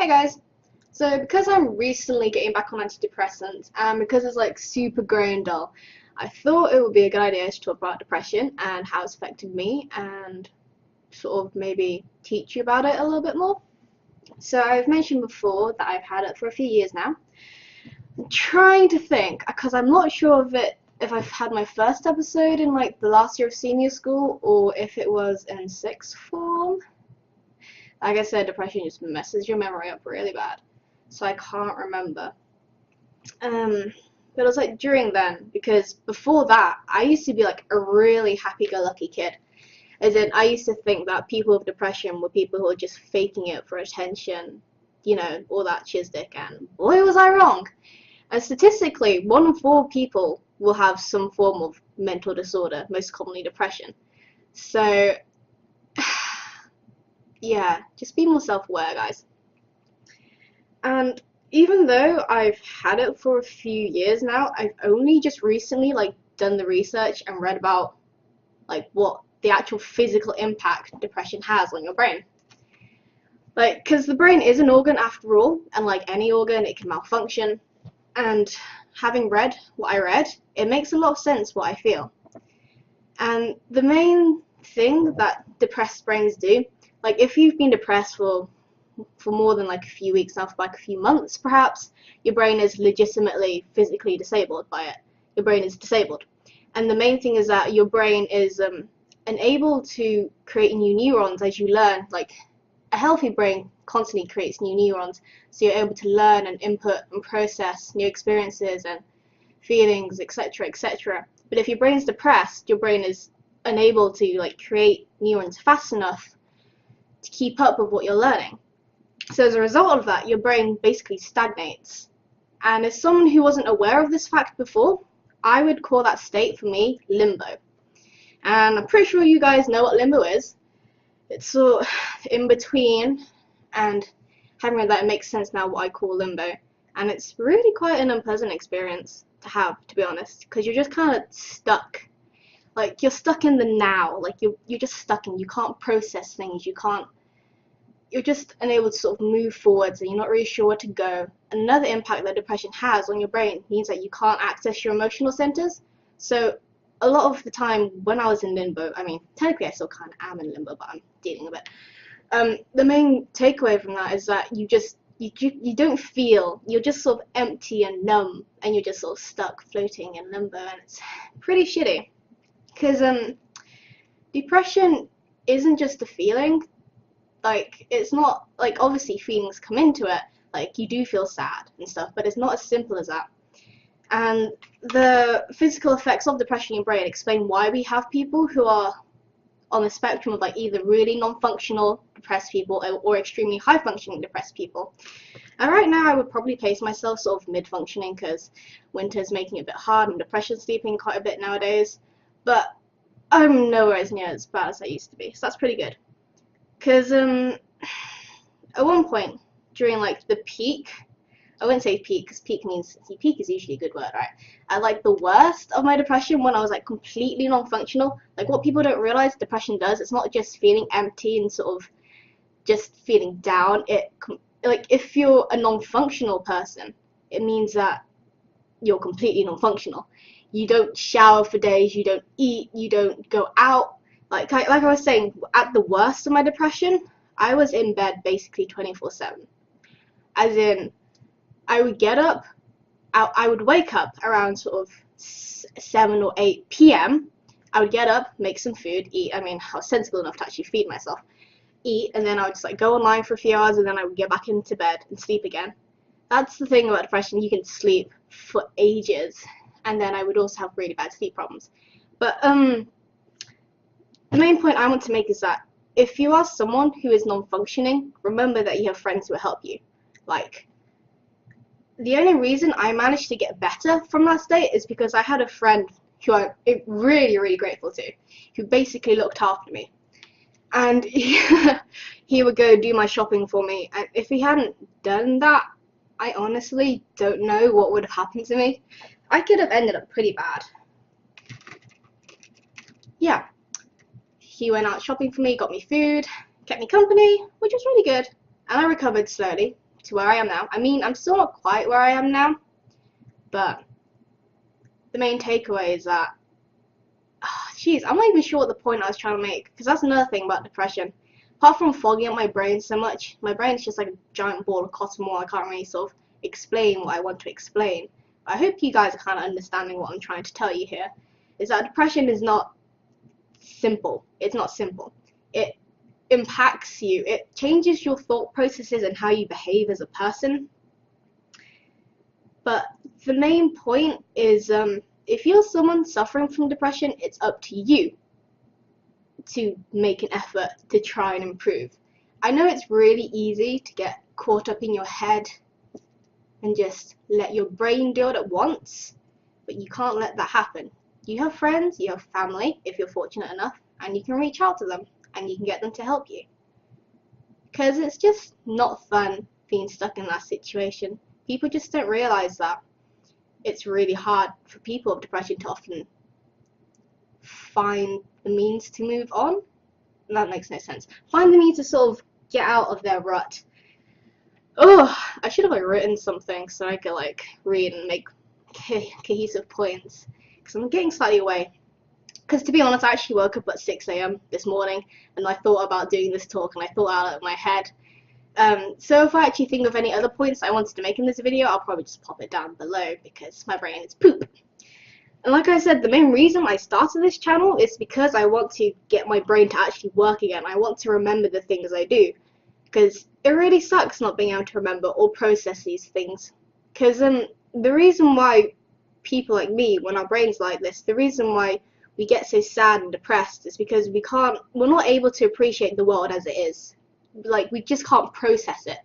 Hey guys, so because I'm recently getting back on antidepressants and because it's like super grey and dull, I thought it would be a good idea to talk about depression and how it's affected me and sort of maybe teach you about it a little bit more. So I've mentioned before that I've had it for a few years now. I'm trying to think because I'm not sure if I've had my first episode in like the last year of senior school or if it was in sixth form. Like I said, depression just messes your memory up really bad, so I can't remember. But it was like during then, because before that, I used to be like a really happy-go-lucky kid. As in, I used to think that people with depression were people who were just faking it for attention, all that chisdick, and boy was I wrong. And statistically, 1 in 4 people will have some form of mental disorder, most commonly depression. So, yeah, just be more self-aware, guys. And even though I've had it for a few years now, I've only just recently done the research and read about what the actual physical impact depression has on your brain. Because the brain is an organ after all, and like any organ, it can malfunction. And having read what I read, it makes a lot of sense what I feel. And the main thing that depressed brains do, if you've been depressed for more than a few weeks now, for a few months perhaps, your brain is legitimately physically disabled by it. Your brain is disabled. And the main thing is that your brain is unable to create new neurons as you learn. A healthy brain constantly creates new neurons, so you're able to learn and input and process new experiences and feelings, etc., etc. But if your brain's depressed, your brain is unable to create neurons fast enough to keep up with what you're learning. So as a result of that, your brain basically stagnates. And as someone who wasn't aware of this fact before, I would call that state, for me, limbo. And I'm pretty sure you guys know what limbo is. It's sort of in between, and having read that, it makes sense now what I call limbo. And it's really quite an unpleasant experience to have, to be honest, because you're just kind of stuck. You're stuck in the now. You're just stuck and you can't process things. You're just unable to sort of move forwards, and you're not really sure where to go. Another impact that depression has on your brain means that you can't access your emotional centers. So a lot of the time when I was in limbo, I mean, technically I still kind of am in limbo, but I'm dealing with it. The main takeaway from that is that you don't feel, you're just sort of empty and numb, and you're just sort of stuck floating in limbo, and it's pretty shitty. Because depression isn't just a feeling. It's not, obviously feelings come into it, you do feel sad and stuff, but it's not as simple as that. And the physical effects of depression in your brain explain why we have people who are on the spectrum of either really non-functional depressed people or extremely high-functioning depressed people. And right now I would probably place myself sort of mid-functioning, because winter's making it a bit hard and depression's sleeping quite a bit nowadays, but I'm nowhere near as bad as I used to be, so that's pretty good. Because at one point during the peak, I wouldn't say peak because peak is usually a good word, right? At the worst of my depression, when I was completely non-functional, what people don't realize depression does, it's not just feeling empty and sort of just feeling down. If you're a non-functional person, it means that you're completely non-functional. You don't shower for days, you don't eat, you don't go out. Like I was saying, at the worst of my depression, I was in bed basically 24/7. As in, I would get up, I would wake up around sort of 7 or 8 p.m. I would get up, make some food, eat. I mean, I was sensible enough to actually feed myself. Eat, and then I would just go online for a few hours, and then I would get back into bed and sleep again. That's the thing about depression, you can sleep for ages, and then I would also have really bad sleep problems. But the main point I want to make is that if you are someone who is non-functioning, remember that you have friends who will help you. The only reason I managed to get better from that state is because I had a friend who I'm really, really grateful to, who basically looked after me. And he would go do my shopping for me, and if he hadn't done that, I honestly don't know what would have happened to me. I could have ended up pretty bad. Yeah. He went out shopping for me, got me food, kept me company, which was really good. And I recovered slowly. to where I am now. I mean, I'm still not quite where I am now, but the main takeaway is that, jeez, I'm not even sure what the point I was trying to make, because that's another thing about depression. Apart from fogging up my brain so much, my brain is just like a giant ball of cotton wool. I can't really sort of explain what I want to explain. But I hope you guys are kind of understanding what I'm trying to tell you here, is that depression is not simple. It's not simple. It impacts you. It changes your thought processes and how you behave as a person. But the main point is, if you're someone suffering from depression, it's up to you to make an effort to try and improve. I know it's really easy to get caught up in your head and just let your brain do it at once, but you can't let that happen. You have friends, you have family, if you're fortunate enough, and you can reach out to them and you can get them to help you. Because it's just not fun being stuck in that situation. People just don't realize that it's really hard for people with depression to often find the means to move on. That makes no sense. Find the means to sort of get out of their rut. Oh, I should have written something so I could read and make cohesive points, because I'm getting slightly away. Because to be honest, I actually woke up at 6 AM this morning and I thought about doing this talk and I thought out of my head. So if I actually think of any other points I wanted to make in this video, I'll probably just pop it down below because my brain is poop. And like I said, the main reason I started this channel is because I want to get my brain to actually work again. I want to remember the things I do, because it really sucks not being able to remember or process these things. Because the reason why people like me, when our brain's like this, the reason why we get so sad and depressed is because we're not able to appreciate the world as it is. We just can't process it.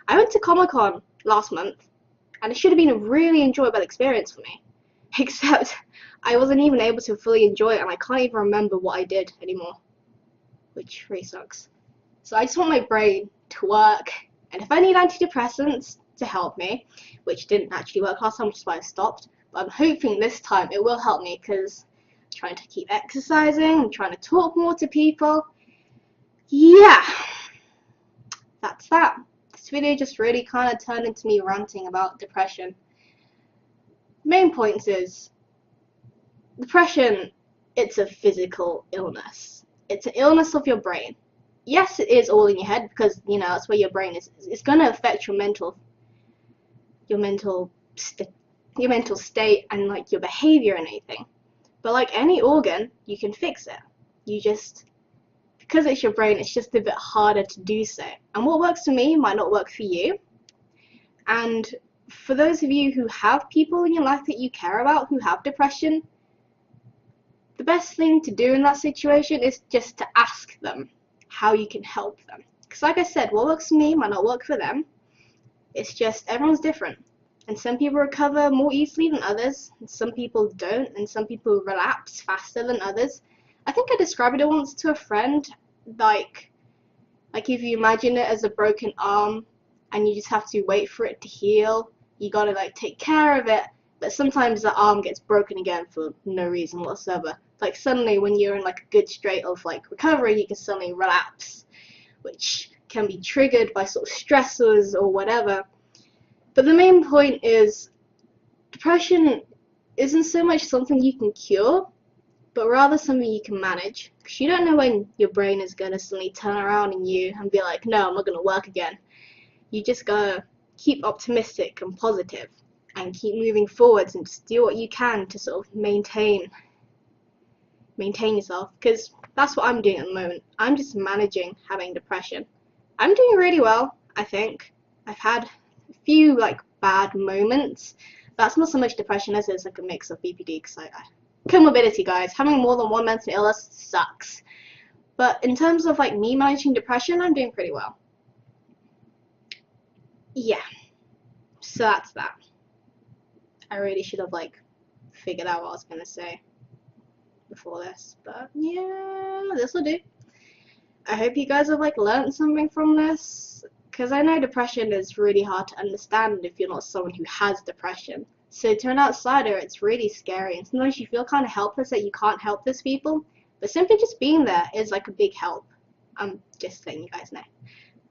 I went to Comic-Con last month and it should have been a really enjoyable experience for me, except I wasn't even able to fully enjoy it and I can't even remember what I did anymore, which really sucks. So I just want my brain to work, and if I need antidepressants to help me, which didn't actually work last time, which is why I stopped, but I'm hoping this time it will help me, because I'm trying to keep exercising, I'm trying to talk more to people. Yeah, that's that. This video just really kind of turned into me ranting about depression. Main points is, depression, it's a physical illness. It's an illness of your brain. Yes, it is all in your head, because that's where your brain is. It's going to affect your mental state and your behavior and anything. But like any organ, you can fix it. Because it's your brain, it's just a bit harder to do so. And what works for me might not work for you. And for those of you who have people in your life that you care about who have depression, the best thing to do in that situation is just to ask them how you can help them. Because like I said, what works for me might not work for them. It's just everyone's different. And some people recover more easily than others, and some people don't, and some people relapse faster than others. I think I described it once to a friend, like if you imagine it as a broken arm and you just have to wait for it to heal, you gotta take care of it, but sometimes the arm gets broken again for no reason whatsoever. Suddenly when you're in a good state of recovery, you can suddenly relapse, which can be triggered by sort of stressors or whatever. But the main point is, depression isn't so much something you can cure, but rather something you can manage. Because you don't know when your brain is going to suddenly turn around on you and be like, no, I'm not going to work again. You just gotta keep optimistic and positive and keep moving forwards and just do what you can to sort of maintain yourself, because that's what I'm doing at the moment. I'm just managing having depression. I'm doing really well, I think. I've had a few bad moments. That's not so much depression as it's a mix of BPD, because comorbidity, guys. Having more than one mental illness sucks. But in terms of me managing depression, I'm doing pretty well. Yeah. So that's that. I really should have figured out what I was gonna say before this, but yeah, this will do. I hope you guys have learned something from this, because I know depression is really hard to understand if you're not someone who has depression. So to an outsider, it's really scary, and sometimes you feel kind of helpless that you can't help those people, but simply just being there is a big help. I'm just letting you guys know.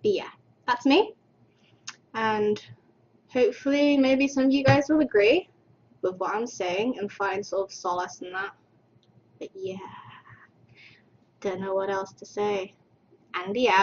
But yeah, that's me. And hopefully maybe some of you guys will agree with what I'm saying and find sort of solace in that. But yeah, don't know what else to say. Andie out.